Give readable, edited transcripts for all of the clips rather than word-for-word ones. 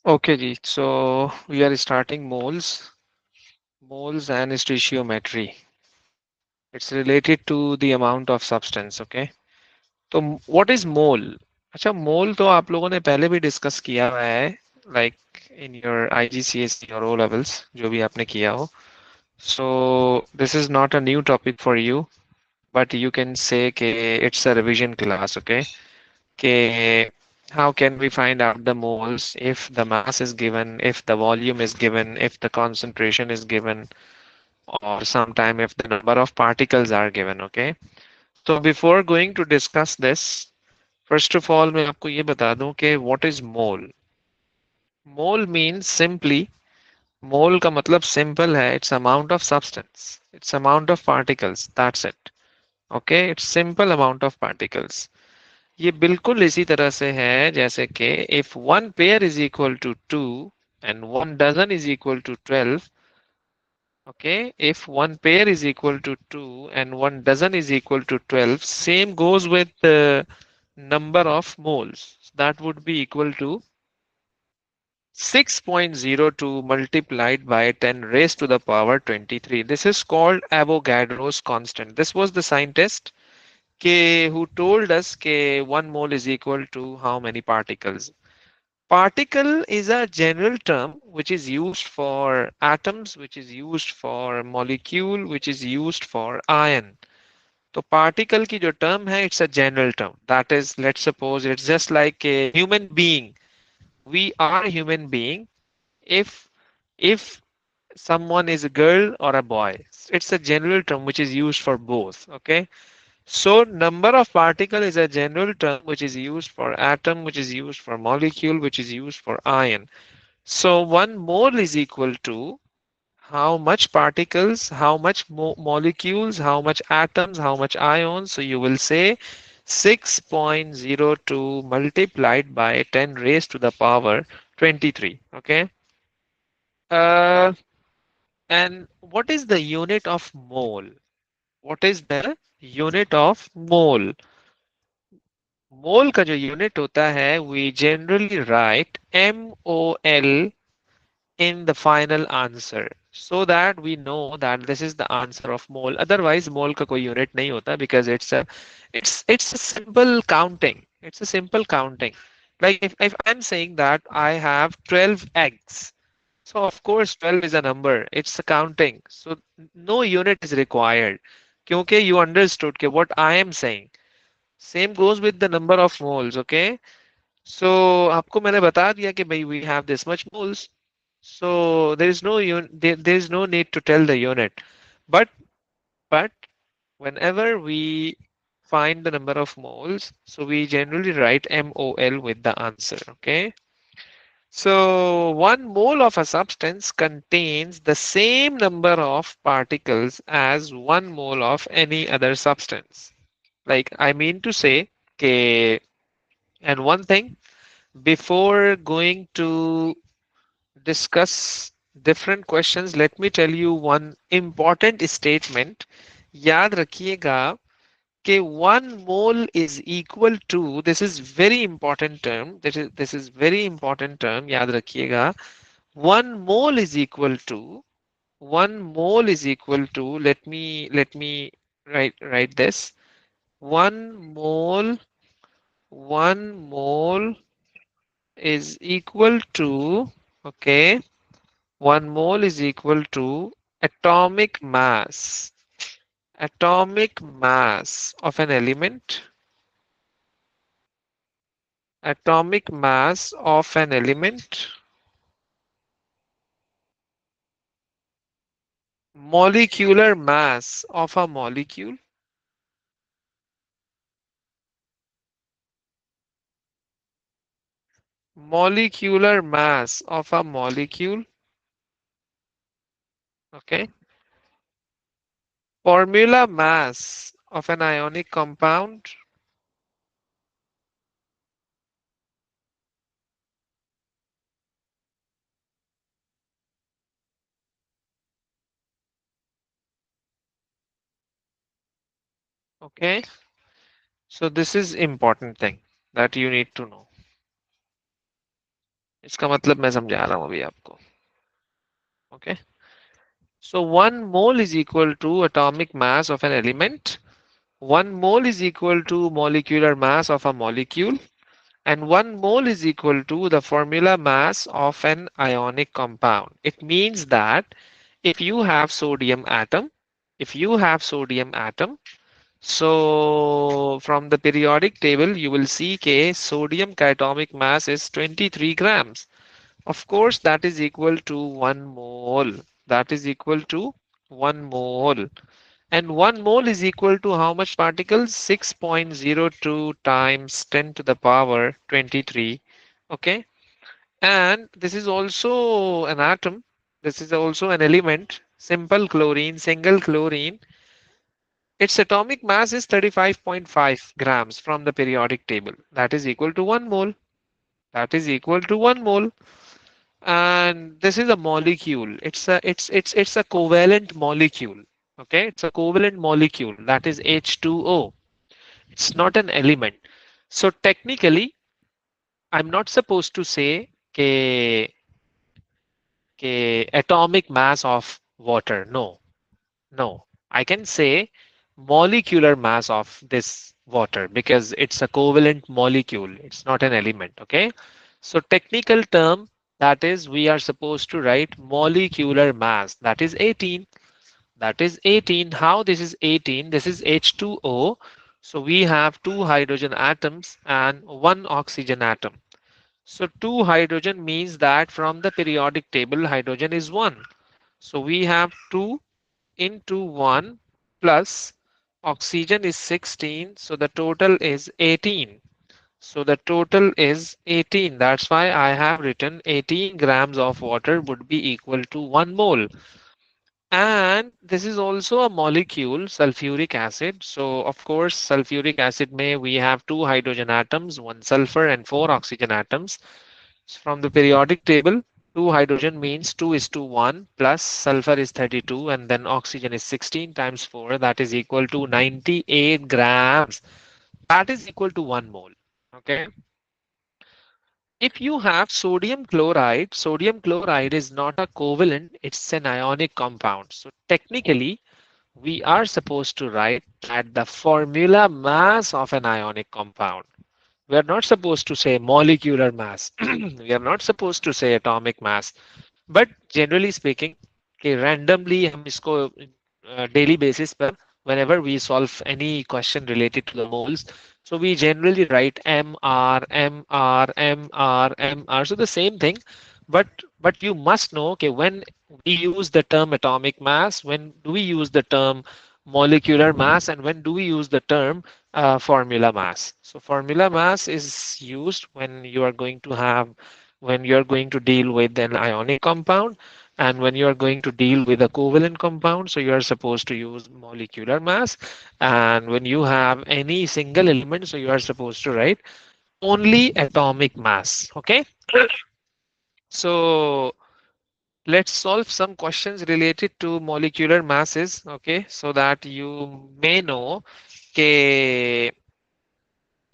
Okay, ji. So we are starting moles and stoichiometry. It's related to the amount of substance. Okay. तो what is mole? अच्छा मोल तो आप लोगों ने पहले भी डिस्कस किया हुआ है like in your IGCSE or O levels जो भी आपने किया हो. So this is not a new topic for you, but you can say कि it's a revision class. Okay. कि how can we find out the moles if the mass is given, if the volume is given, if the concentration is given, or sometime if the number of particles are given. Okay. So before going to discuss this, first of all मैं आपको ये बता दूं कि what is mole. Mole means simply, mole का मतलब simple है, it's amount of substance, it's amount of particles, that's it. Okay, it's simple amount of particles. ये बिल्कुल इसी तरह से है जैसे कि if one pair is equal to 2 and one dozen is equal to 12. Okay, if one pair is equal to 2 and one dozen is equal to 12, same goes with the number of moles. That would be equal to 6.02 multiplied by 10 raised to the power 23. This is called Avogadro's constant. This was the scientist who told us that 1 mole is equal to how many particles. Particle is a general term which is used for atoms, which is used for molecule, which is used for ion. तो particle की जो term है, it's a general term. That is, let's suppose it's just like a human being. We are a human being. If if someone is a girl or a boy, it's a general term which is used for both. Okay. So number of particle is a general term which is used for atom, which is used for molecule, which is used for ion. So one mole is equal to how much particles, how much molecules, how much atoms, how much ions. So you will say 6.02 multiplied by 10 raised to the power 23. Okay. Uh, and what is the unit of mole? What is the unit of mole? मोल का जो unit होता है we generally write MOL in the final answer so that we know that this is the answer of mole. Otherwise mole का कोई unit नहीं होता because it's a simple counting. It's a simple counting. Like if I'm saying that I have 12 eggs, so of course 12 is a number. It's a counting. So no unit is required. क्योंकि you understood कि what I am saying. Same goes with the number of moles. Okay. So आपको मैंने बता दिया कि भाई we have this much moles. So there is no need to tell the unit. But but whenever we find the number of moles, so we generally write MOL with the answer. Okay. So one mole of a substance contains the same number of particles as one mole of any other substance. Like I mean to say, okay, and one thing before going to discuss different questions, let me tell you one important statement. याद रखिएगा कि one mole is equal to, this is very important term, this is very important term, याद रखिएगा. One mole is equal to, one mole is equal to, let me write this. One mole, one mole is equal to, okay, one mole is equal to atomic mass. Atomic mass of an element. Atomic mass of an element. Molecular mass of a molecule. Molecular mass of a molecule. Okay. Formula mass of an ionic compound. Okay. So this is important thing that you need to know. इसका मतलब मैं समझा रहा हूँ अभी आपको. Okay. So 1 mole is equal to atomic mass of an element. 1 mole is equal to molecular mass of a molecule. And 1 mole is equal to the formula mass of an ionic compound. It means that if you have sodium atom, if you have sodium atom, so from the periodic table, you will see K sodium atomic mass is 23 grams. Of course, that is equal to 1 mole. That is equal to 1 mole. And 1 mole is equal to how much particles? 6.02 times 10 to the power 23. Okay. And this is also an atom. This is also an element. Simple chlorine, single chlorine. Its atomic mass is 35.5 grams from the periodic table. That is equal to 1 mole. That is equal to 1 mole. And this is a molecule. It's a covalent molecule. Okay, it's a covalent molecule, that is H2O. It's not an element. So technically, I'm not supposed to say atomic mass of water. No, no. I can say molecular mass of this water because it's a covalent molecule. It's not an element. Okay. So technical term, that is we are supposed to write molecular mass, that is 18. That is 18. How this is 18? This is H2O. So we have two hydrogen atoms and one oxygen atom. So two hydrogen means that from the periodic table hydrogen is 1. So we have 2 into 1 plus oxygen is 16. So the total is 18. So the total is 18. That's why I have written 18 grams of water would be equal to 1 mole. And this is also a molecule, sulfuric acid. So of course, sulfuric acid may we have two hydrogen atoms, one sulfur and four oxygen atoms. So from the periodic table, two hydrogen means 2 is to 1 plus sulfur is 32 and then oxygen is 16 times 4, that is equal to 98 grams. That is equal to 1 mole. Okay. If you have sodium chloride is not a covalent, it's an ionic compound. So technically, we are supposed to write that the formula mass of an ionic compound. We are not supposed to say molecular mass. We are not supposed to say atomic mass. But generally speaking, कि randomly हम इसको daily basis पर whenever we solve any question related to the moles, so we generally write MR, MR, MR, MR. So the same thing, but you must know okay when we use the term atomic mass, when do we use the term molecular mass, and when do we use the term formula mass. So formula mass is used when you are going to deal with an ionic compound, and when you are going to deal with a covalent compound, so you are supposed to use molecular mass. And when you have any single element, so you are supposed to write only atomic mass. Okay. So let's solve some questions related to molecular masses. Okay. So that you may know okay,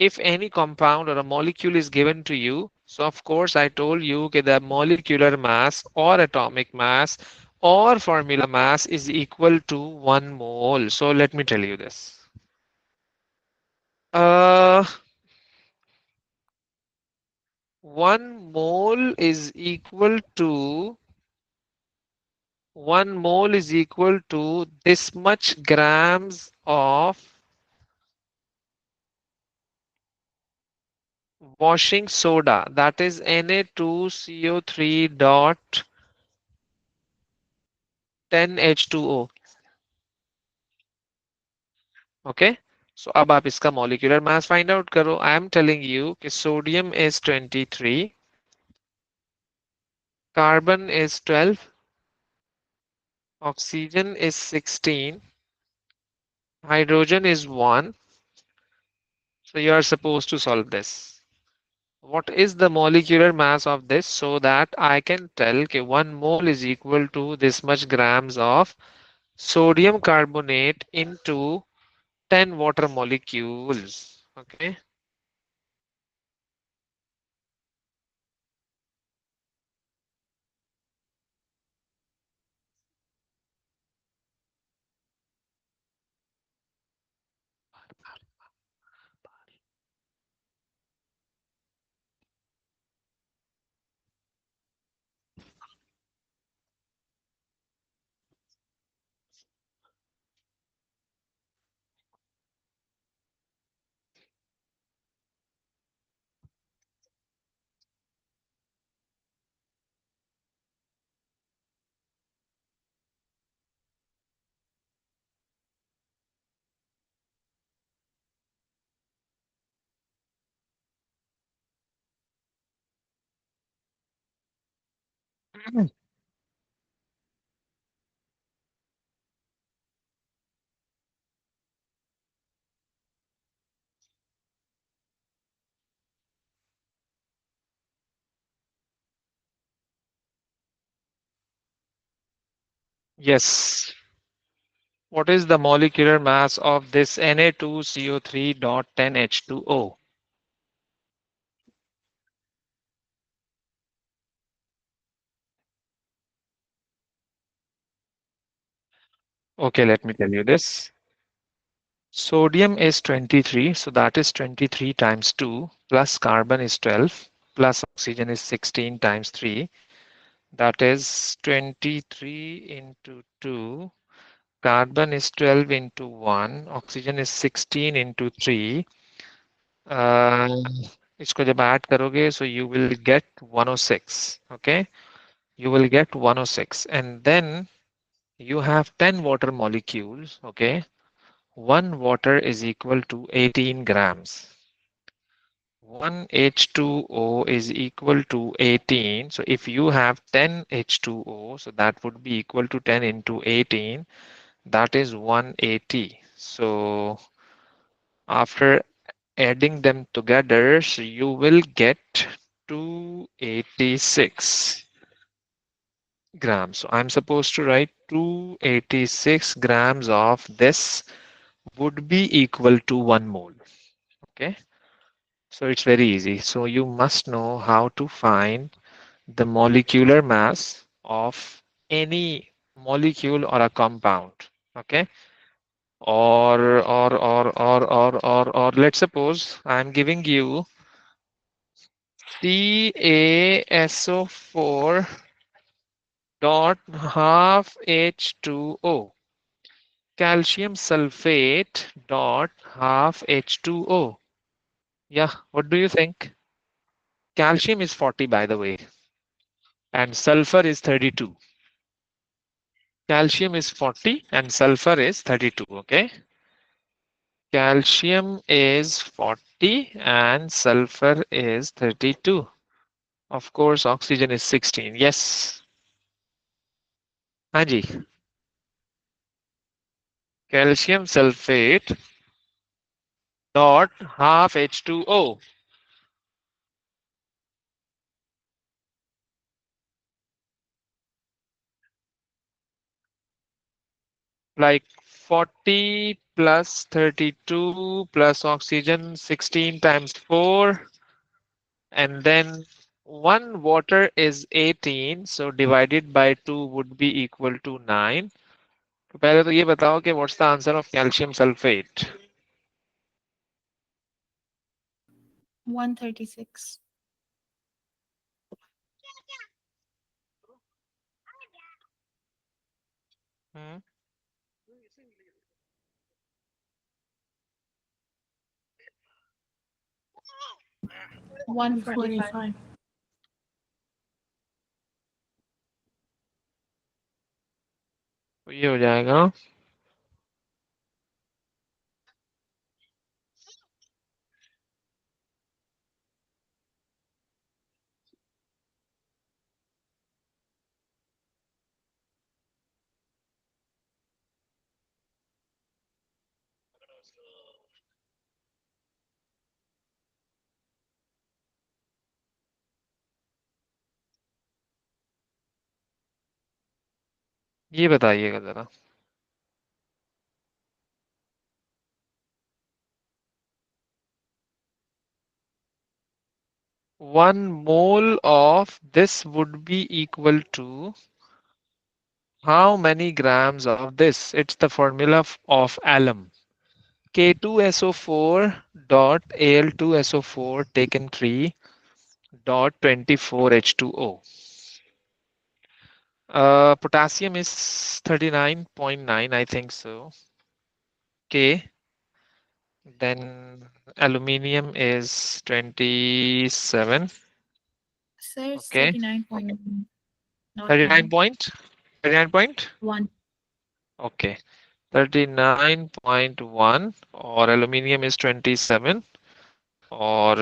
if any compound or a molecule is given to you, so of course I told you that the molecular mass or atomic mass or formula mass is equal to 1 mole. So let me tell you this. Uh, 1 mole is equal to 1 mole is equal to this much grams of washing soda, that is Na2CO3 dot 10H2O. Okay. So अब आप इसका molecular mass find out करो. I am telling you कि sodium is 23, carbon is 12, oxygen is 16, hydrogen is 1. So you are supposed to solve this. What is the molecular mass of this so that I can tell okay, 1 mole is equal to this much grams of sodium carbonate into 10 water molecules. Okay. Yes. What is the molecular mass of this Na2CO3 dot 10H2O? Okay, let me tell you this. Sodium is 23, so that is 23 times 2, plus carbon is 12, plus oxygen is 16 times 3. That is 23 into 2. Carbon is 12 into 1. Oxygen is 16 into 3. Uh, इसको जब add करोगे, so you will get 106. Okay, you will get 106, and then you have 10 water molecules. Okay, one water is equal to 18 grams. One H2O is equal to 18. So if you have 10 H2O, so that would be equal to 10 into 18. That is 180. So after adding them together, so you will get 286 grams. So I'm supposed to write 286 grams of this would be equal to 1 mole. Okay. So it's very easy. So you must know how to find the molecular mass of any molecule or a compound. Okay. Or let's suppose I'm giving you CaSO4 dot half H2O, calcium sulfate dot half H2O. Yeah, what do you think? Calcium is 40, by the way, and sulfur is 32. Calcium is 40 and sulfur is 32. Okay. Calcium is 40 and sulfur is 32. Of course, oxygen is 16. Yes. Haji. Calcium sulfate dot half H2O. Like 40 plus 32 plus oxygen 16 times 4, and then one water is 18, so divided by 2 would be equal to 9. तो पहले तो ये बताओ कि what's the answer of calcium sulfate? 136. Hmm? 145. 45. तो ये हो जाएगा ये बताइएगा जरा 1 mole of this would be equal to how many grams of this? It's the formula of alum. K2SO4 dot Al2SO4 taken 3 dot 24H2O. Potassium is 39.9, I think so. K. Then aluminium is 27. Sir, it's Okay. 39.1, not 39 9. point. 39 point. 1. Okay. 39.1, or aluminium is 27, or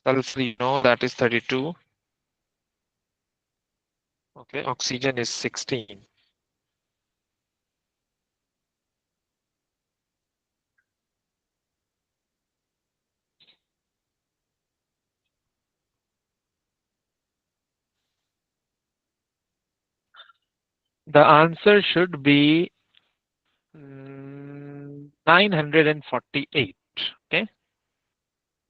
sulfur, that is 32. Okay, oxygen is 16. The answer should be 948. Okay,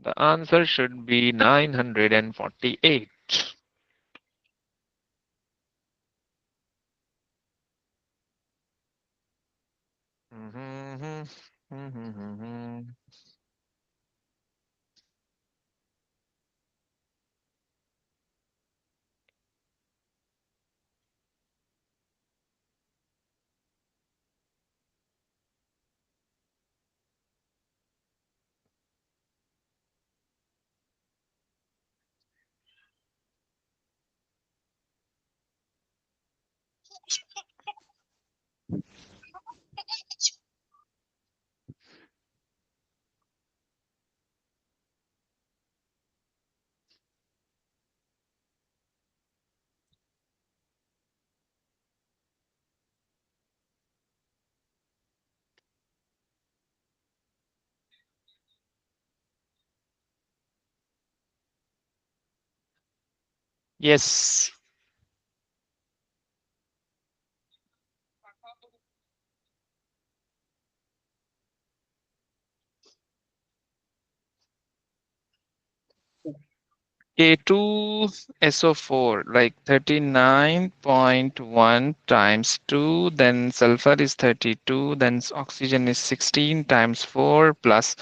the answer should be 948. Mhm, mhm. Yes. K2SO4, like 39.1 times 2, then sulfur is 32, then oxygen is 16 times 4, plus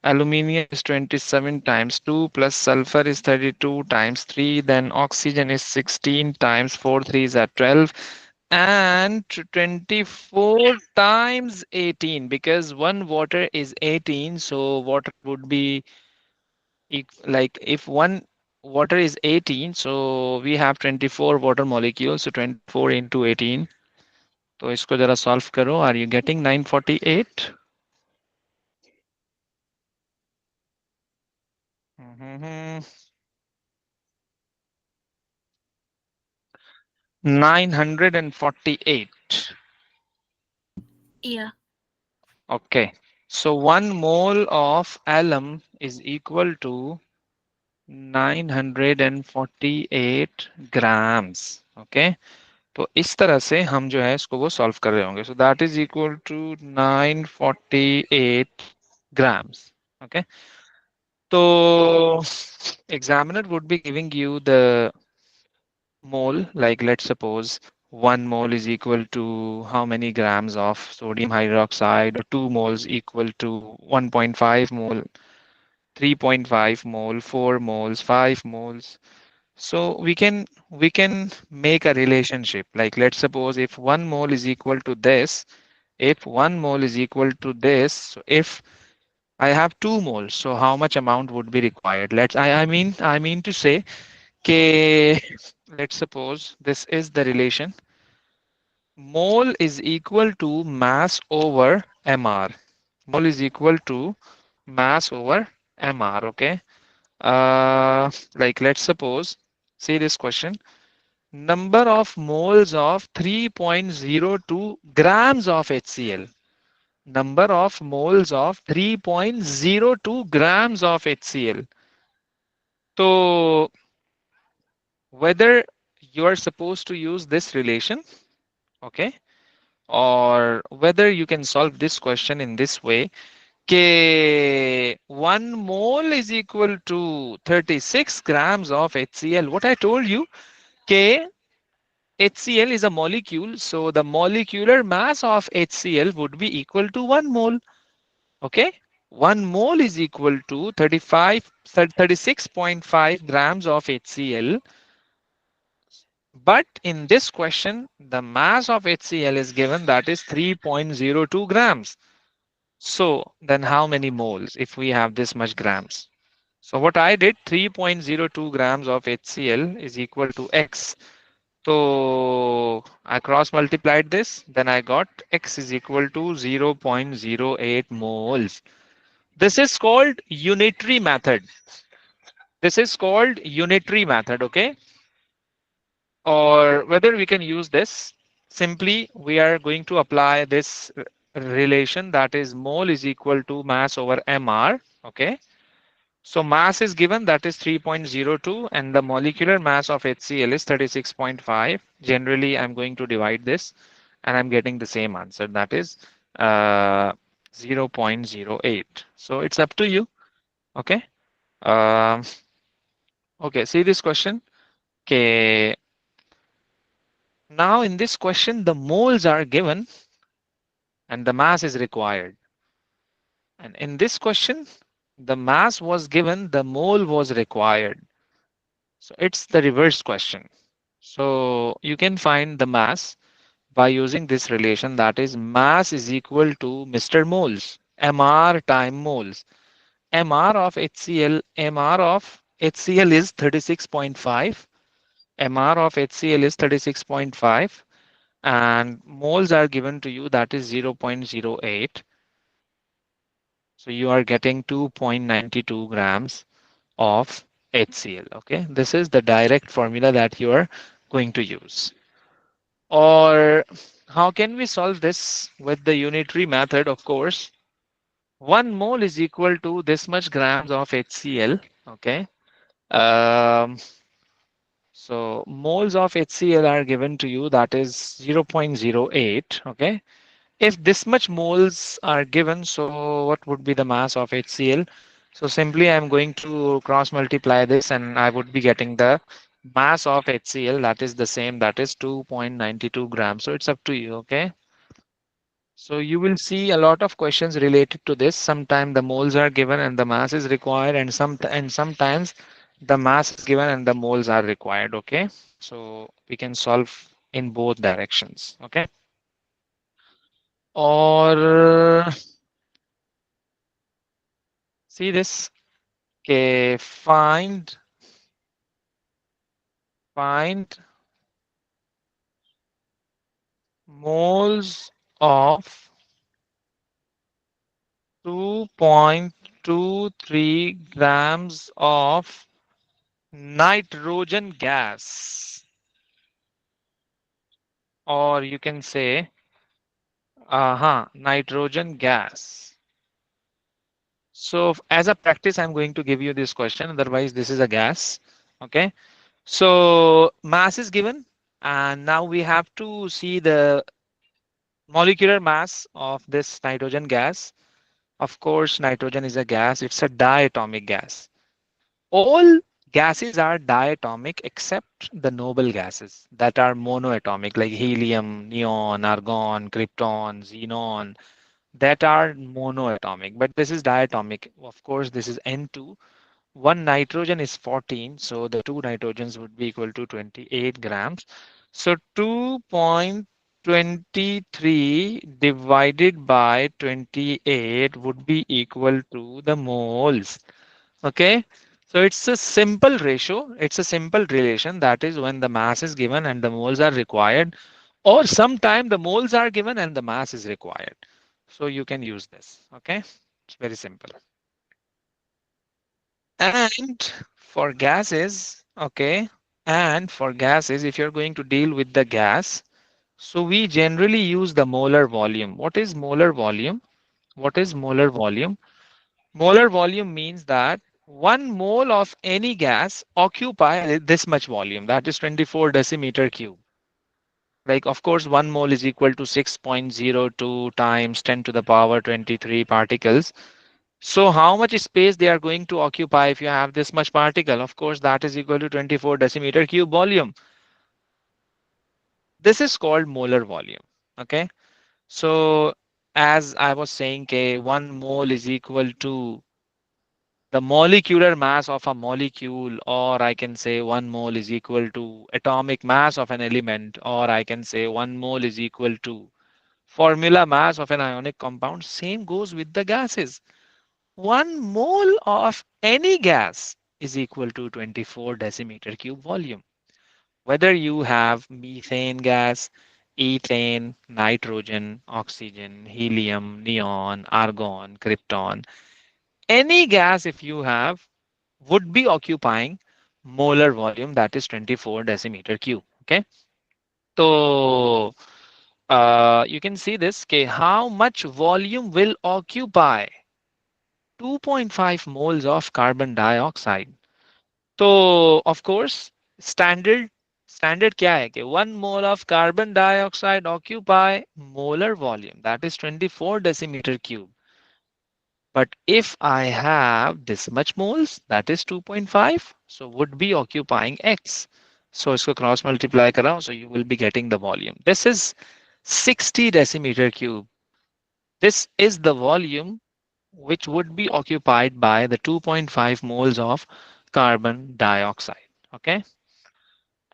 aluminium is 27 times 2, plus sulfur is 32 times 3, then oxygen is 16 times 4, 3 is at 12, and 24 times 18, because one water is 18, so water would be like if one water is 18, so we have 24 water molecules, so 24 into 18. तो इसको जरा solve करो. Are you getting 948? 948. Yeah. Okay. So 1 mole of alum is equal to 948 grams. Okay. तो इस तरह से हम जो है इसको वो सॉल्व कर रहे होंगे. So that is equal to 948 grams. Okay. So examiner would be giving you the mole, like let's suppose 1 mole is equal to how many grams of sodium hydroxide, or 2 moles equal to 1.5 mole, 3.5 mole, 4 moles, 5 moles. So we can make a relationship. Like let's suppose if 1 mole is equal to this, if 1 mole is equal to this, so if I have 2 moles, so how much amount would be required? I mean to say, okay, let's suppose this is the relation. Mole is equal to mass over mr. Mole is equal to mass over mr. Okay. Like let's suppose, see this question. Number of moles of 3.02 grams of HCl. Number of moles of 3.02 grams of HCl. So whether you are supposed to use this relation, okay, or whether you can solve this question in this way, K 1 mole is equal to 36 grams of HCl. What I told you, K HCl is a molecule, so the molecular mass of HCl would be equal to 1 mole. Okay, 1 mole is equal to 36.5 grams of HCl. But in this question, the mass of HCl is given, that is 3.02 grams. So then how many moles if we have this much grams? So what I did, 3.02 grams of HCl is equal to X. So I cross multiplied this, then I got X is equal to 0.08 moles. This is called unitary method. This is called unitary method, okay? Or whether we can use this, simply we are going to apply this relation, that is mole is equal to mass over mr. Okay, so mass is given, that is 3.02, and the molecular mass of HCl is 36.5. Generally I'm going to divide this and I'm getting the same answer, that is uh, 0.08. So it's up to you. Okay. um, okay, see this question. Okay, now in this question the moles are given and the mass is required. And in this question, the mass was given, the mole was required. So it's the reverse question. So you can find the mass by using this relation, that is mass is equal to Mr. Moles, Mr time moles. Mr of HCl, Mr of HCl is 36.5. Mr of HCl is 36.5 and moles are given to you, that is 0.08. So you are getting 2.92 grams of HCl. Okay, this is the direct formula that you are going to use. Or how can we solve this with the unitary method? Of course, 1 mole is equal to this much grams of HCl. Okay, um, so moles of HCl are given to you, that is 0.08. Okay, if this much moles are given, so what would be the mass of HCl? So simply I'm going to cross multiply this and I would be getting the mass of HCl, that is the same, that is 2.92 grams. So it's up to you. Okay. So you will see a lot of questions related to this. Sometimes the moles are given and the mass is required, and sometimes the mass is given and the moles are required. Okay. So we can solve in both directions. Okay. Or see this. Okay, find moles of 2.23 grams of nitrogen gas, or you can say nitrogen gas. So as a practice, I'm going to give you this question. Otherwise, this is a gas. Okay. So mass is given, and now we have to see the molecular mass of this nitrogen gas. Of course, nitrogen is a gas. It's a diatomic gas. All gases are diatomic except the noble gases that are monoatomic, like helium, neon, argon, krypton, xenon, that are monoatomic. But this is diatomic. Of course, this is N2. One nitrogen is 14, so the two nitrogens would be equal to 28 grams. So 2.23 divided by 28 would be equal to the moles. Okay, so it's a simple ratio, it's a simple relation, that is when the mass is given and the moles are required, or sometime the moles are given and the mass is required. So you can use this. Okay, it's very simple. And for gases, okay, and for gases, if you're going to deal with the gas, so we generally use the molar volume. What is molar volume? What is molar volume? Molar volume means that 1 mole of any gas occupy this much volume, that is 24 decimeter cube. Like, of course, 1 mole is equal to 6.02 times 10 to the power 23 particles. So how much space they are going to occupy if you have this much particle? Of course, that is equal to 24 decimeter cube volume. This is called molar volume. Okay. So as I was saying, 1 mole is equal to the molecular mass of a molecule, or I can say 1 mole is equal to atomic mass of an element, or I can say 1 mole is equal to formula mass of an ionic compound. Same goes with the gases. 1 mole of any gas is equal to 24 decimeter cube volume. Whether you have methane gas, ethane, nitrogen, oxygen, helium, neon, argon, krypton, any gas if you have would be occupying molar volume, that is 24 decimeter cube. Okay. So you can see this. Okay, how much volume will occupy 2.5 moles of carbon dioxide? So of course, standard standard क्या है कि 1 mole of carbon dioxide occupy molar volume, that is 24 decimeter cube. But if I have this much moles, that is 2.5, so would be occupying X. So इसको cross multiply कर रहा हूं, so you will be getting the volume. This is 60 decimeter cube. This is the volume which would be occupied by the 2.5 moles of carbon dioxide. Okay.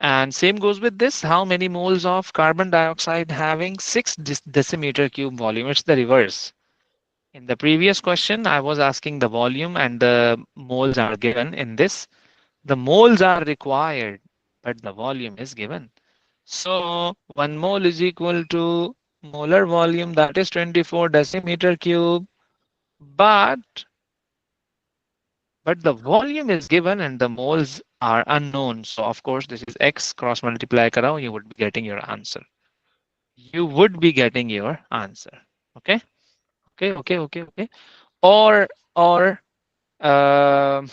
And same goes with this. How many moles of carbon dioxide having 6 decimeter cube volume? It's the reverse. In the previous question, I was asking the volume and the moles are given. In this, the moles are required, but the volume is given. So 1 mole is equal to molar volume, that is 24 decimeter cube, but the volume is given and the moles are unknown. So of course, this is X cross multiply karo, you would be getting your answer. You would be getting your answer. Okay. Okay. Or um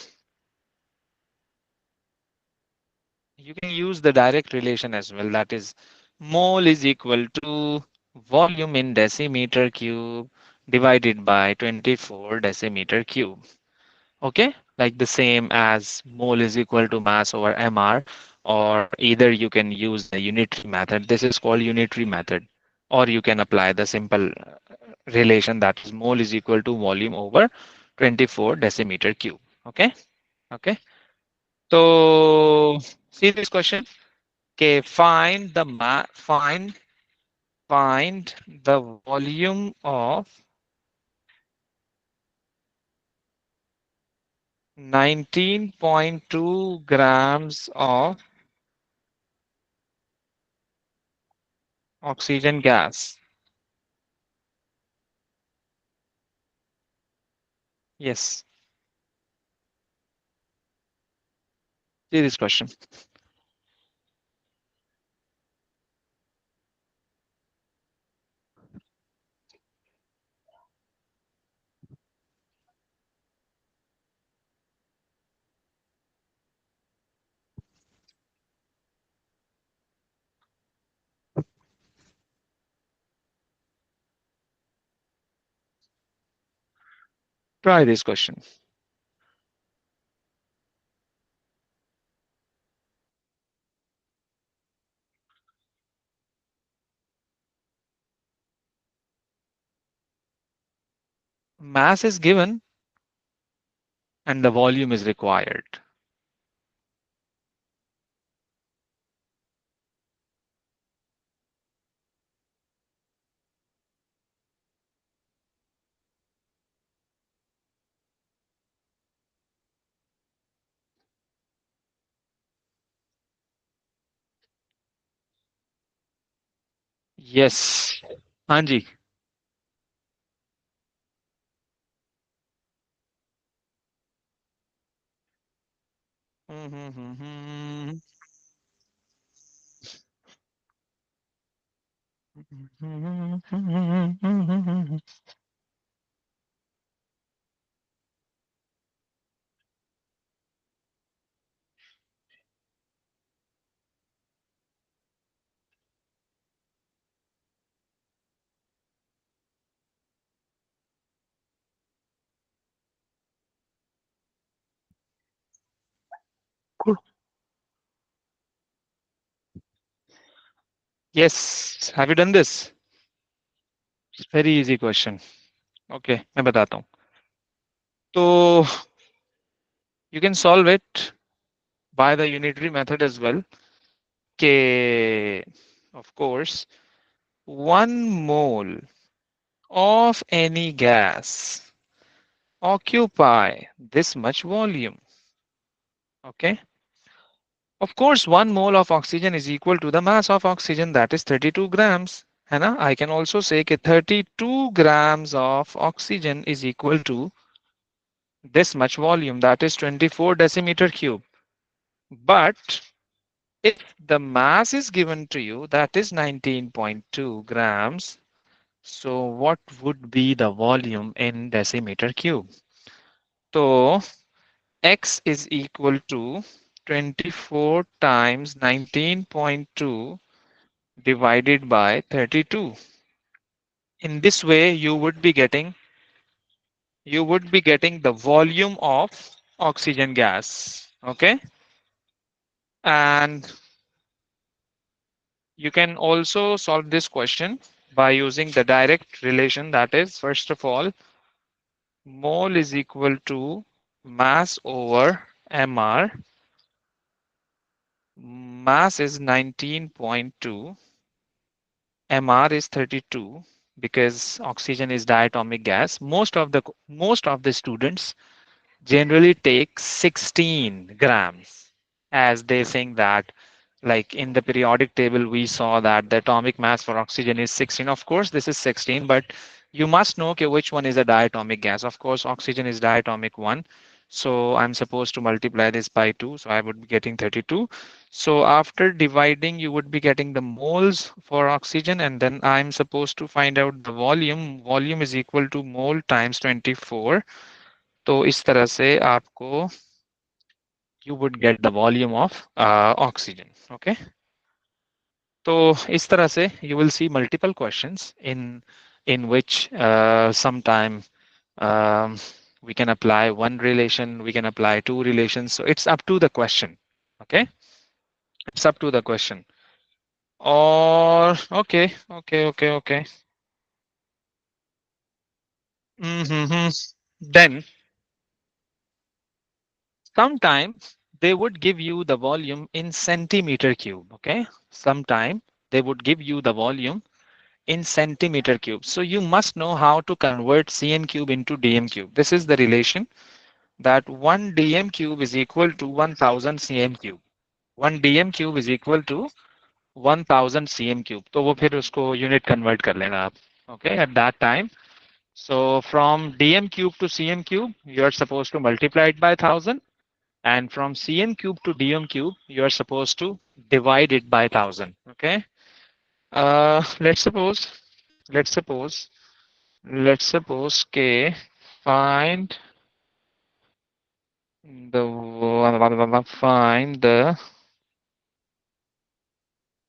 you can use the direct relation as well. That is, mole is equal to volume in decimeter cube divided by 24 decimeter cube. Okay, like the same as mole is equal to mass over mr, or either you can use the unitary method. This is called unitary method, or you can apply the simple relation, that is mole is equal to volume over 24 decimeter cube. Okay. Okay. So see this question. Okay, find the volume of 19.2 grams of oxygen gas. Yes, see this question. Try this question. Mass is given and the volume is required. Yes. Anji. Cool. Yes. Have you done this? It's very easy question. Okay, मैं बताता हूँ. तो you can solve it by the unitary method as well. Okay, of course, 1 mole of any gas occupy this much volume. Okay. Of course, 1 mole of oxygen is equal to the mass of oxygen, that is 32 grams. है ना? I can also say that 32 grams of oxygen is equal to this much volume, that is 24 decimeter cube. But If the mass is given to you, that is 19.2 grams. So what would be the volume in decimeter cube? So X is equal to 24 times 19.2 divided by 32. In this way, you would be getting the volume of oxygen gas. Okay. And you can also solve this question by using the direct relation, that is, first of all, mole is equal to mass over mr. Mass is 19.2, mr is 32, because oxygen is diatomic gas. Most of the students generally take 16 grams, as they think that, like in the periodic table we saw that the atomic mass for oxygen is 16. Of course this is 16, but you must know, okay, which one is a diatomic gas. Of course oxygen is diatomic one, so I'm supposed to multiply this by 2, so I would be getting 32. So after dividing, you would be getting the moles for oxygen, and then I'm supposed to find out the volume is equal to mole times 24. तो इस तरह से आपको you would get the volume of oxygen. Okay. तो इस तरह से you will see multiple questions in which sometime um, we can apply one relation, we can apply two relations. So it's up to the question. Okay. It's up to the question. Or okay. hmm Then sometimes they would give you the volume in centimeter cube. Okay. Sometime they would give you the volume in centimeter cube. So you must know how to convert cm cube into dm cube. This is the relation, that 1 dm cube is equal to 1000 cm cube. 1 dm cube is equal to 1000 cm cube. तो वो फिर उसको unit convert कर लेना आप. Okay, at that time. So from dm cube to cm cube, you are supposed to multiply it by 1000. And from cm cube to dm cube, you are supposed to divide it by 1000. Okay. Let's suppose, let's suppose Let's suppose K find the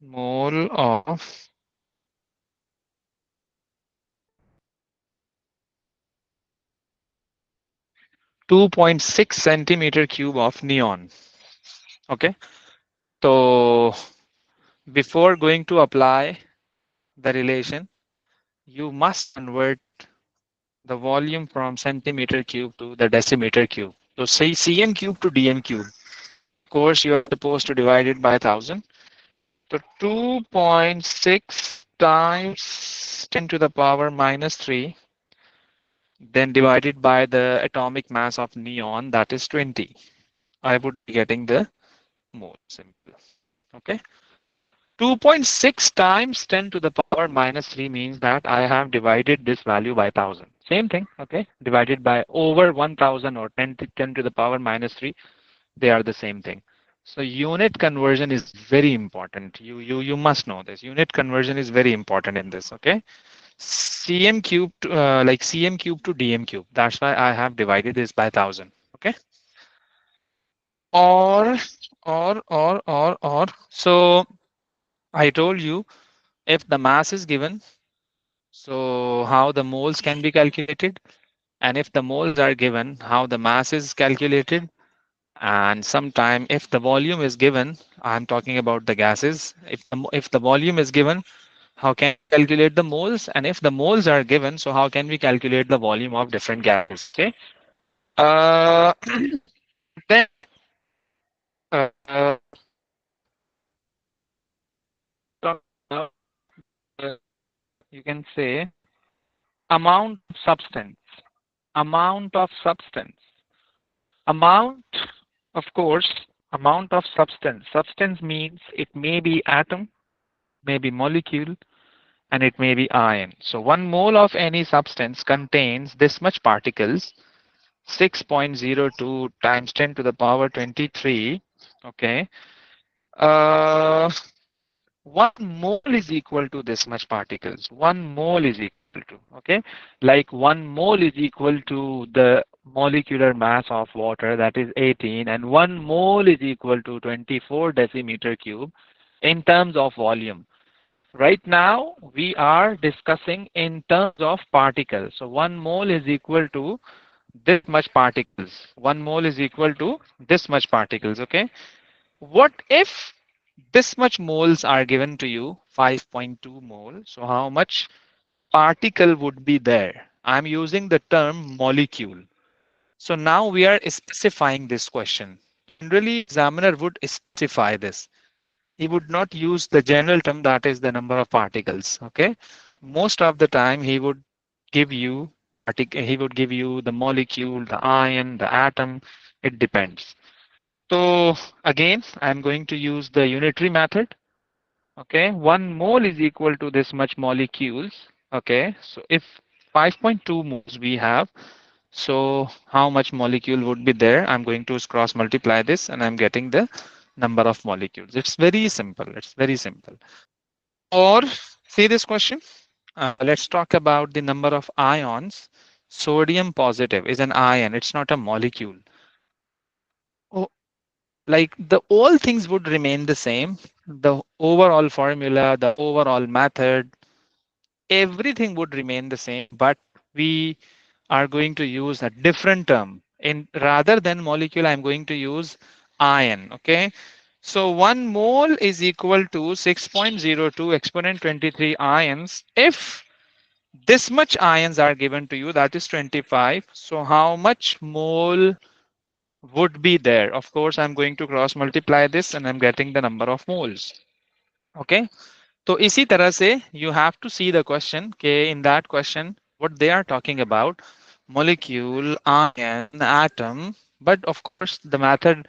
mole of 2.6 centimeter cube of neon. Okay. So before going to apply the relation, you must convert the volume from centimeter cube to the decimeter cube. So say cm cube to dm cube. Of course, you are supposed to divide it by 1000. So 2.6 times 10 to the power minus 3, then divided by the atomic mass of neon, that is 20. I would be getting the mole. Simple. Okay. 2.6 times 10 to the power minus 3 means that I have divided this value by 1000. Same thing. Okay. Divided by over 1000 or 10 to the power minus 3. They are the same thing. So unit conversion is very important. You must know this. Unit conversion is very important in this. Okay. cm cube to, like cm cube to dm cube. That's why I have divided this by 1000. Okay. Or or. So I told you, if the mass is given, so how the moles can be calculated, and if the moles are given, how the mass is calculated. And sometime if the volume is given, I'm talking about the gases. If the volume is given, how can we calculate the moles? And if the moles are given, so how can we calculate the volume of different gases? Okay. Uh, then uh, talk about, uh, you can say amount of substance. Amount of substance. Amount, of course, amount of substance. Substance means it may be atom, may be molecule, and it may be ion. So 1 mole of any substance contains this much particles, 6.02 times 10 to the power 23. Okay. Uh, 1 mole is equal to this much particles. 1 mole is equal to, okay? Like 1 mole is equal to the molecular mass of water, that is 18, and 1 mole is equal to 24 decimeter cube in terms of volume. Right now, we are discussing in terms of particles. So 1 mole is equal to this much particles. 1 mole is equal to this much particles, okay? What if this much moles are given to you, 5.2 mole? So how much particle would be there? I'm using the term molecule. So now we are specifying this question. Generally, examiner would specify this. He would not use the general term, that is the number of particles. Okay. Most of the time he would give you he would give you the molecule, the ion, the atom. It depends. So again, I'm going to use the unitary method. Okay, 1 mole is equal to this much molecules. Okay, so if 5.2 moles we have, so how much molecule would be there? I'm going to cross multiply this and I'm getting the number of molecules. It's very simple. It's very simple. Or see this question. Let's talk about the number of ions. Sodium positive is an ion. It's not a molecule. Oh, like the all things would remain the same. The overall formula, the overall method, everything would remain the same, but we are going to use a different term. In rather than molecule, I'm going to use ion. Okay. So 1 mole is equal to 6.02 exponent 23 ions. If this much ions are given to you, that is 25. So how much mole would be there? Of course, I'm going to cross multiply this and I'm getting the number of moles. Okay. तो इसी तरह से you have to see the question के in that question what they are talking about molecule, ion, atom, but of course the method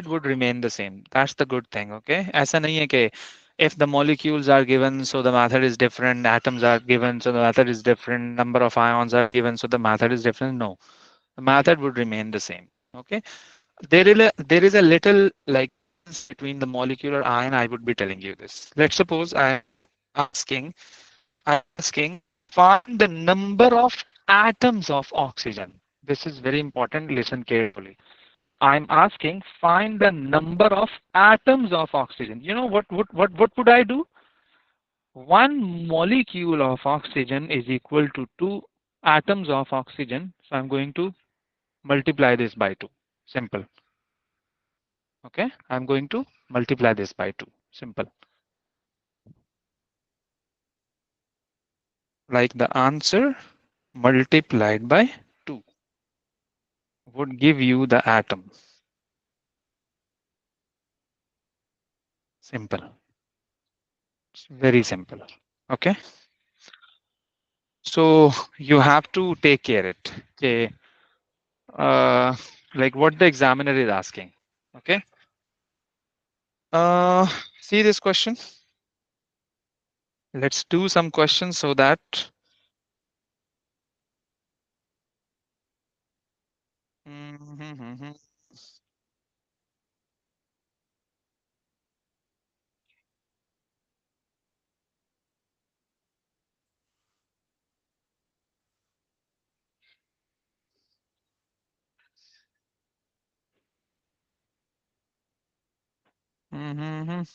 would remain the same. That's the good thing. Okay, ऐसा नहीं है कि if the molecules are given so the method is different, atoms are given so the method is different, number of ions are given so the method is different. No, the method would remain the same. Okay, there is a little like between the molecular ion. I would be telling you this. Let's suppose asking I'm asking find the number of atoms of oxygen. This is very important. Listen carefully. I'm asking find the number of atoms of oxygen. You know what would I do? One molecule of oxygen is equal to two atoms of oxygen. So I'm going to multiply this by two. Simple. Okay, I'm going to multiply this by 2. Simple. Like the answer multiplied by 2 would give you the atom. Simple. It's very simple. Okay, so you have to take care it. Okay, uh, like what the examiner is asking. Okay, uh, see this question. Let's do some questions so that. Mhm. Mhm.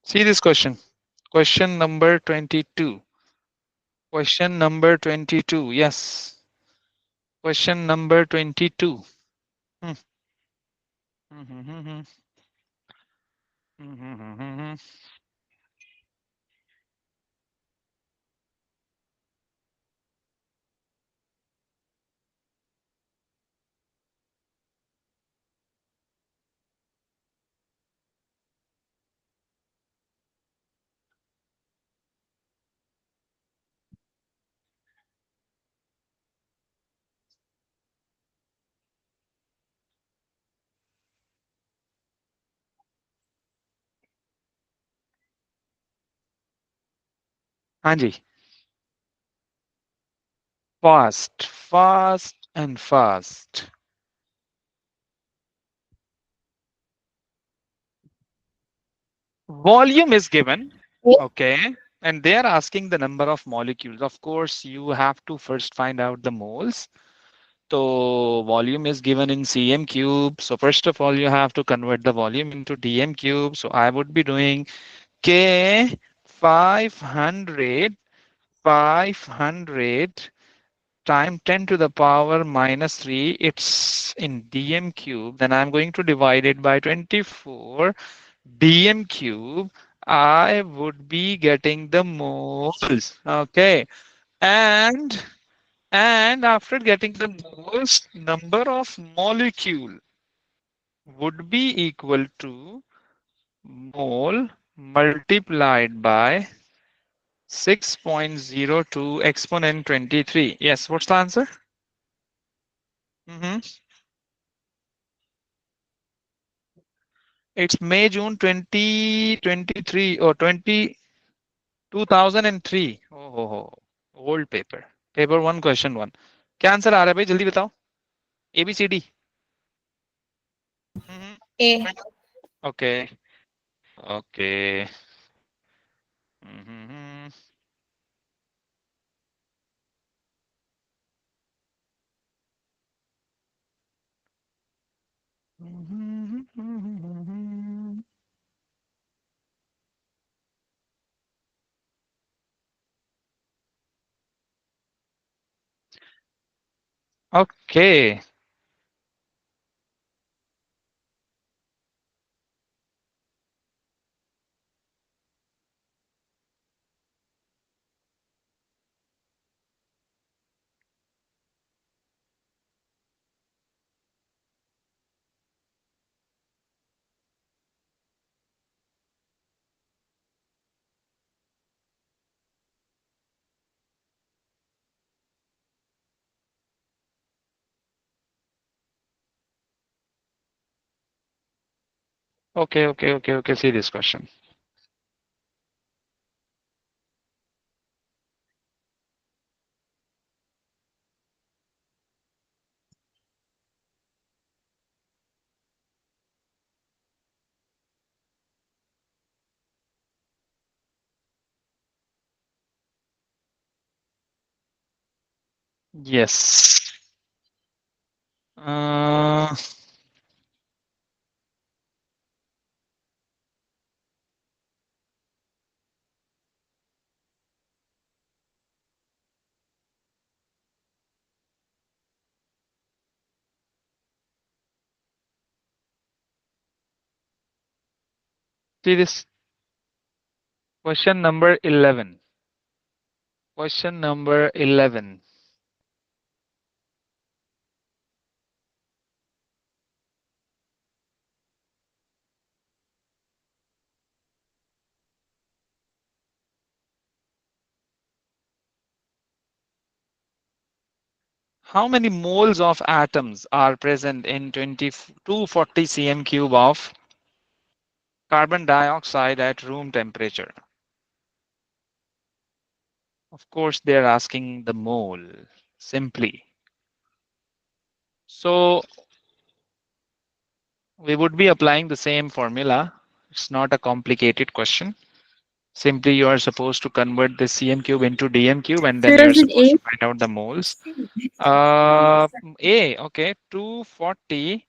See this question. Question number 22. Question number 22. Yes. Question number 22. Hmm. Mhm. Mhm. हाँ जी. Fast, fast, and fast. Volume is given, okay, and they are asking the number of molecules. Of course, you have to first find out the moles. So volume is given in cm cube. So first of all, you have to convert the volume into dm cube. So I would be doing K 500, 500 time 10 to the power minus 3. It's in dm cube. Then I'm going to divide it by 24 dm cube. I would be getting the moles. Okay. And after getting the moles, number of molecule would be equal to mole multiplied by 6.02 exponent 23. Yes, what's the answer? hmm It's May, June 2023 or 2003. Oh, old paper. Paper one, question one. क्या answer आ रहा है भाई जल्दी बताओ ABCD. A. Okay okay okay okay see this question. Yes. Uh, See this question number 11. Question number 11. How many moles of atoms are present in 240 cm cube of carbon dioxide at room temperature? Of course, they're asking the mole simply. So we would be applying the same formula. It's not a complicated question. Simply you are supposed to convert the cm cube into dm cube and then So you're does it supposed A? to find out the moles. Okay, 240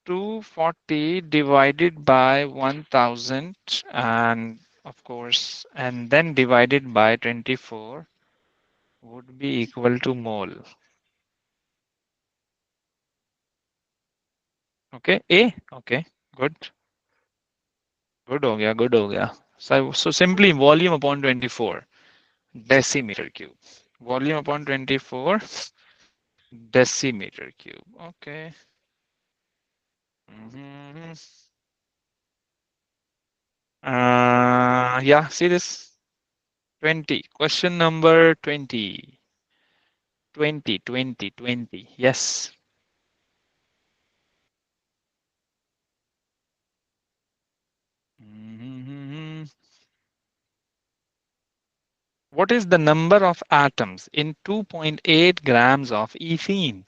240 divided by 1000 and of course and then divided by 24 would be equal to mole. Okay, A. Okay, good. Good हो गया. So simply volume upon 24 decimeter cube. Volume upon 24 decimeter cube. Okay. Mhm. Yeah, see this 20. Question number 20. 20. Yes. Mhm. What is the number of atoms in 2.8 grams of ethene?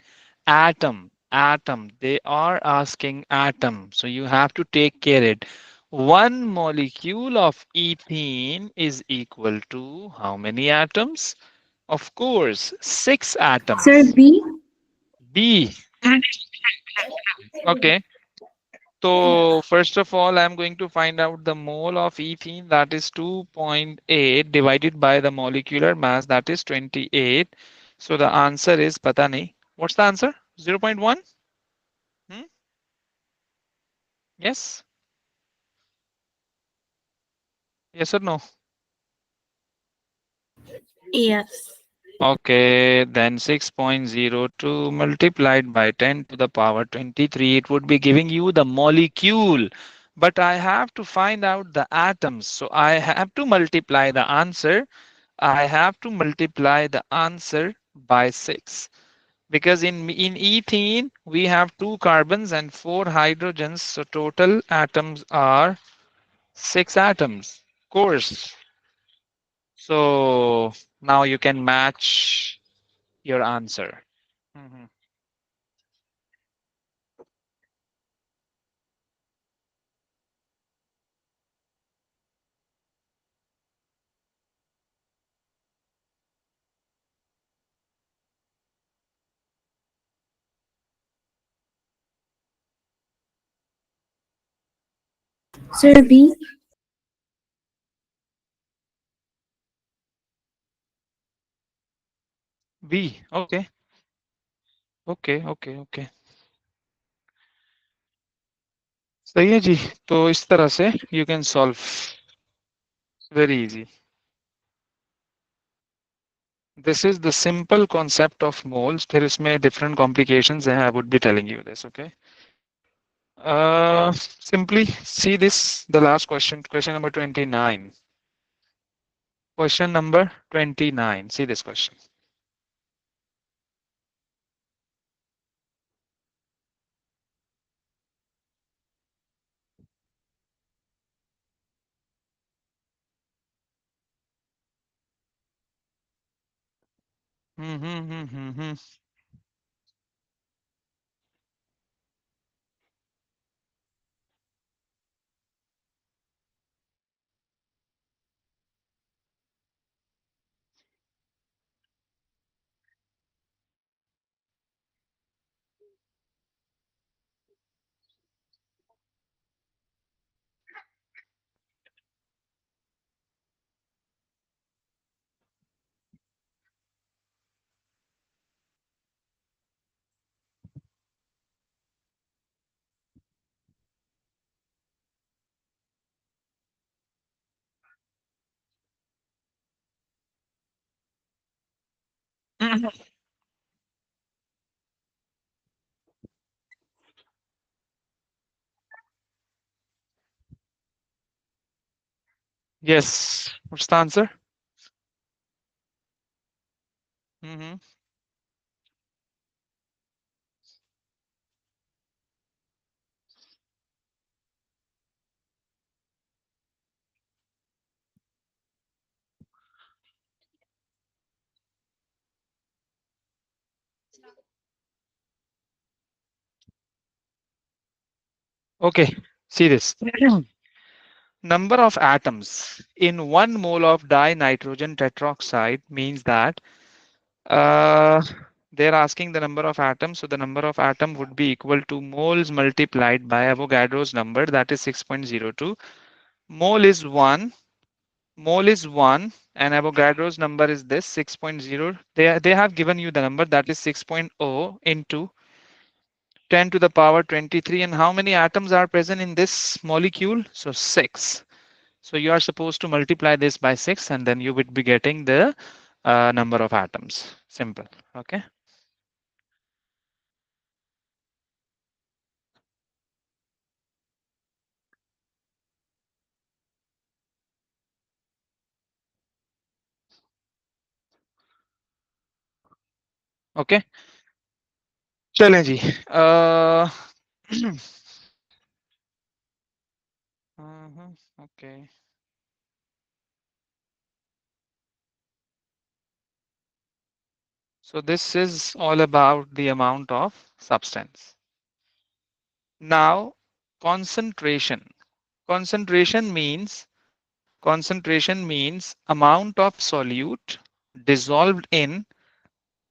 Atom. They are asking atom. So you have to take care it. One molecule of ethene is equal to how many atoms? Of course, six Sir atoms. B. B. Okay. So first of all, I'm going to find out the mole of ethene, that is 2.8 divided by the molecular mass, that is 28. So the answer is pata nahi. What's the answer? 0.1? Hmm? Yes? Yes or no? Yes. Okay, then 6.02 multiplied by 10 to the power 23, it would be giving you the molecule. But I have to find out the atoms. So I have to multiply the answer. I have to multiply the answer by 6 because in ethene we have 2 carbons and 4 hydrogens, so total atoms are 6 atoms. Of course. So now you can match your answer. Mhm. Sir B. B. Okay. Okay. सही है जी. तो इस तरह से you can solve. Very easy. This is the simple concept of moles. फिर इसमें different complications हैं. I would be telling you this. Okay. Simply see this, the last question number 29. Question number 29. See this question. Hmm. Yes. What's the answer? Hmm. Okay. See this. Number of atoms in 1 mole of dinitrogen tetroxide means that uh, they're asking the number of atoms. So the number of atom would be equal to moles multiplied by Avogadro's number, that is 6.02. Mole is 1. Mole is 1 and Avogadro's number is this 6.0. They have given you the number, that is 6.0 into 10 to the power 23. And how many atoms are present in this molecule? So 6. So you are supposed to multiply this by 6 and then you would be getting the number of atoms. Simple. Okay. Okay. चलें जी. Okay. So this is all about the amount of substance. Now, concentration. Concentration means amount of solute dissolved in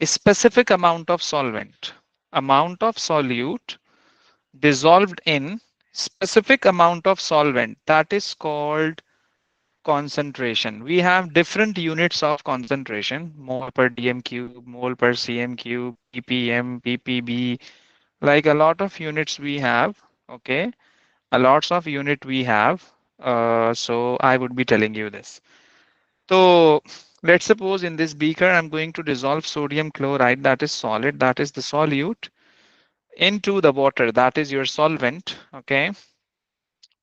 a specific amount of solvent. Amount of solute dissolved in specific amount of solvent, that is called concentration. We have different units of concentration: mole per dm cube, mole per cm cube, ppm, ppb, like a lot of units we have. Okay, a lots of unit we have. So I would be telling you this. So let's suppose in this beaker I'm going to dissolve sodium chloride, that is solid, that is the solute, into the water, that is your solvent. Okay,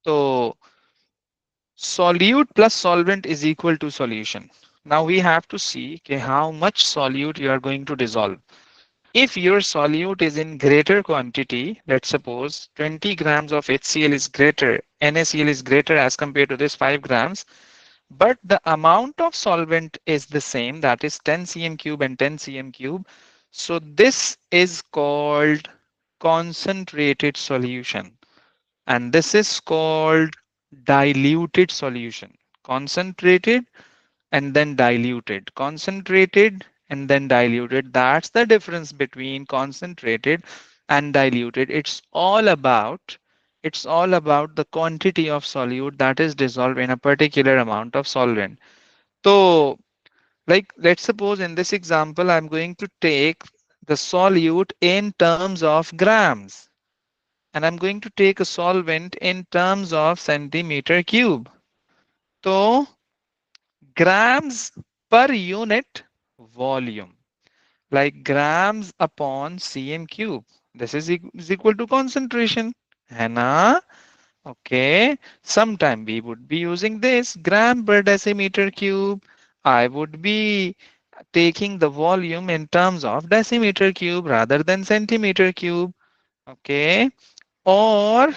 so solute plus solvent is equal to solution. Now we have to see, okay, how much solute you are going to dissolve. If your solute is in greater quantity, let's suppose 20 grams of HCl is greater, NaCl is greater as compared to this 5 grams, but the amount of solvent is the same, that is 10 cm cube and 10 cm cube. So this is called concentrated solution, and this is called diluted solution. Concentrated and then diluted, concentrated and then diluted. That's the difference between concentrated and diluted. It's all about the quantity of solute that is dissolved in a particular amount of solvent. So, like, let's suppose in this example, I'm going to take the solute in terms of grams, and I'm going to take a solvent in terms of centimeter cube. So grams per unit volume, like grams upon cm cube. This is equal to concentration. Hannah, okay. Sometime we would be using this gram per decimeter cube. I would be taking the volume in terms of decimeter cube rather than centimeter cube. Okay. Or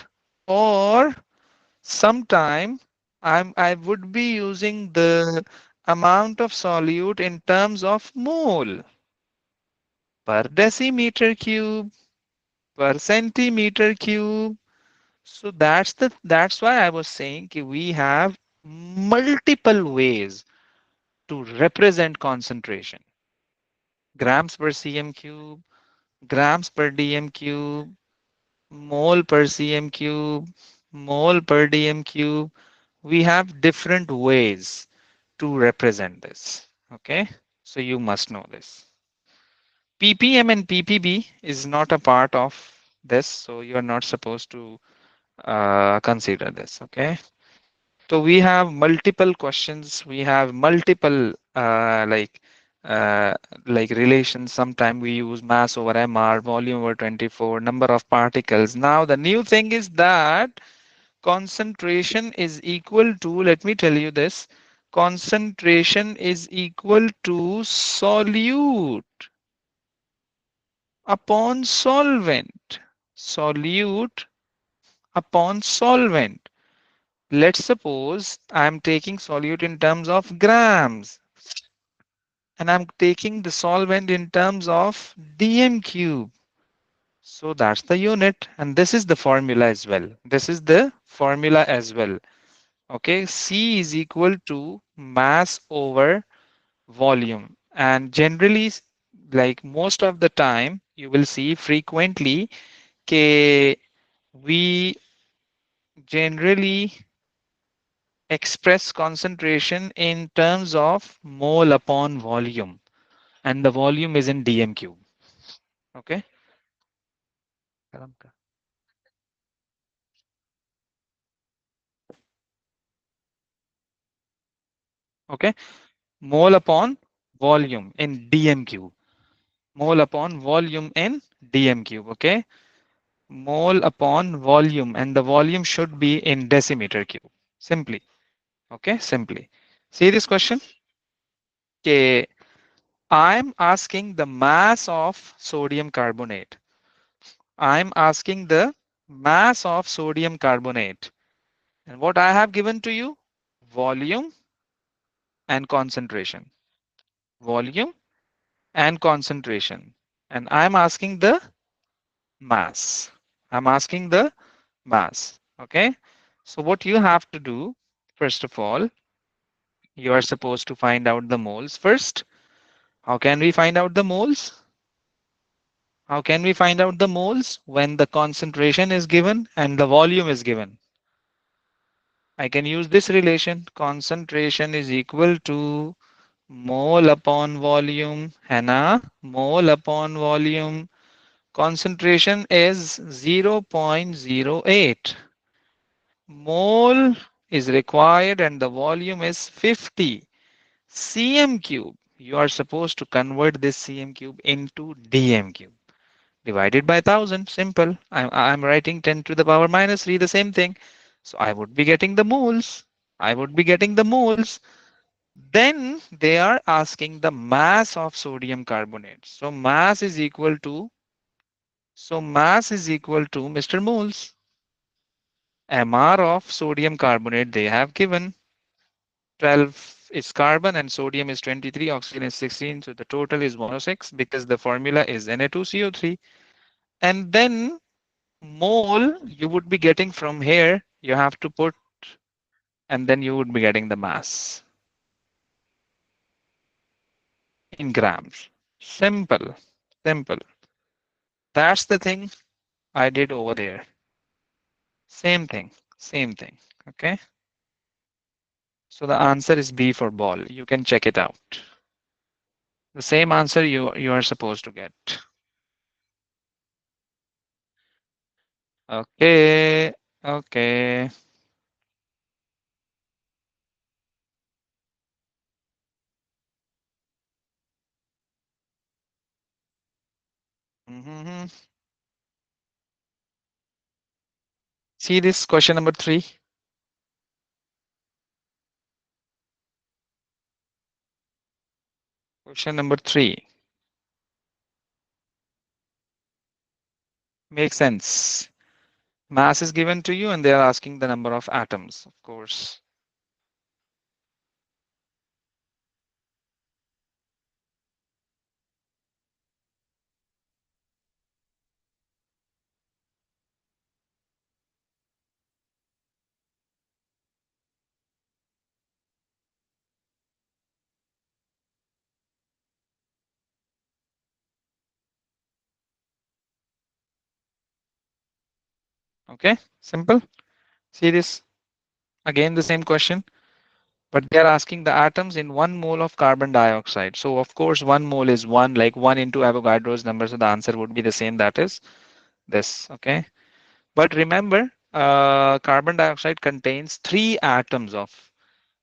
sometime I would be using the amount of solute in terms of mole per decimeter cube per centimeter cube. So that's why I was saying that we have multiple ways to represent concentration. Grams per cm cube, grams per dm cube, mole per cm cube, mole per dm cube. We have different ways to represent this. Okay, so you must know this. ppm and ppb is not a part of this, so you are not supposed to consider this. Okay, so we have multiple questions, we have multiple uh, like relations. Sometimes we use mass over mr, volume over 24, number of particles. Now the new thing is that concentration is equal to, let me tell you this, concentration is equal to solute upon solvent. Solute upon solvent. Let's suppose I'm taking solute in terms of grams and I'm taking the solvent in terms of dm cube. So that's the unit, and this is the formula as well. This is the formula as well. Okay, C is equal to mass over volume. And generally, like most of the time, you will see frequently K we generally express concentration in terms of mole upon volume, and the volume is in dm cube. Okay. Okay, mole upon volume in dm cube. Mole upon volume in dm cube. Okay, mole upon volume, and the volume should be in decimeter cube. Simply. Okay, simply. See this question? Okay, I'm asking the mass of sodium carbonate. I'm asking the mass of sodium carbonate. And what I have given to you? Volume and concentration. Volume and concentration. And I'm asking the mass. I'm asking the mass. Okay. So what you have to do, first of all, you are supposed to find out the moles first. How can we find out the moles? How can we find out the moles when the concentration is given and the volume is given? I can use this relation. Concentration is equal to mole upon volume. है ना? Mole upon volume. Concentration is 0.08. Mole is required and the volume is 50 cm cube. You are supposed to convert this cm cube into dm cube. Divided by 1000. Simple. I'm writing 10 to the power minus 3, the same thing. So I would be getting the moles. I would be getting the moles. Then they are asking the mass of sodium carbonate. So mass is equal to Mr. Moles. MR of sodium carbonate they have given. 12 is carbon and sodium is 23, oxygen is 16. So the total is 106 because the formula is Na2CO3. And then mole you would be getting from here. You have to put, and then you would be getting the mass in grams. Simple, simple. That's the thing I did over there. Same thing, same thing. Okay. So the answer is B for ball. You can check it out. The same answer you are supposed to get. Okay, okay. Mhm. See this question number 3. Question number 3 makes sense. Mass is given to you and they are asking the number of atoms, of course. Okay, simple. See this again, the same question, but they are asking the atoms in 1 mole of carbon dioxide. So of course 1 mole is 1, like 1 into Avogadro's number. So the answer would be the same, that is this. Okay. But remember, carbon dioxide contains 3 atoms of,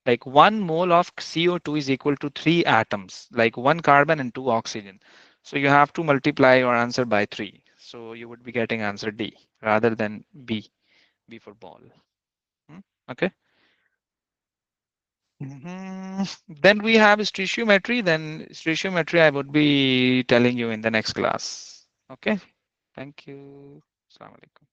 like 1 mole of CO2 is equal to 3 atoms, like 1 carbon and 2 oxygen. So you have to multiply your answer by 3. So you would be getting answer D rather than B, B for ball. Hmm, okay. Then we have stoichiometry. Then stoichiometry I would be telling you in the next class. Okay. Thank you. Assalamu alaikum.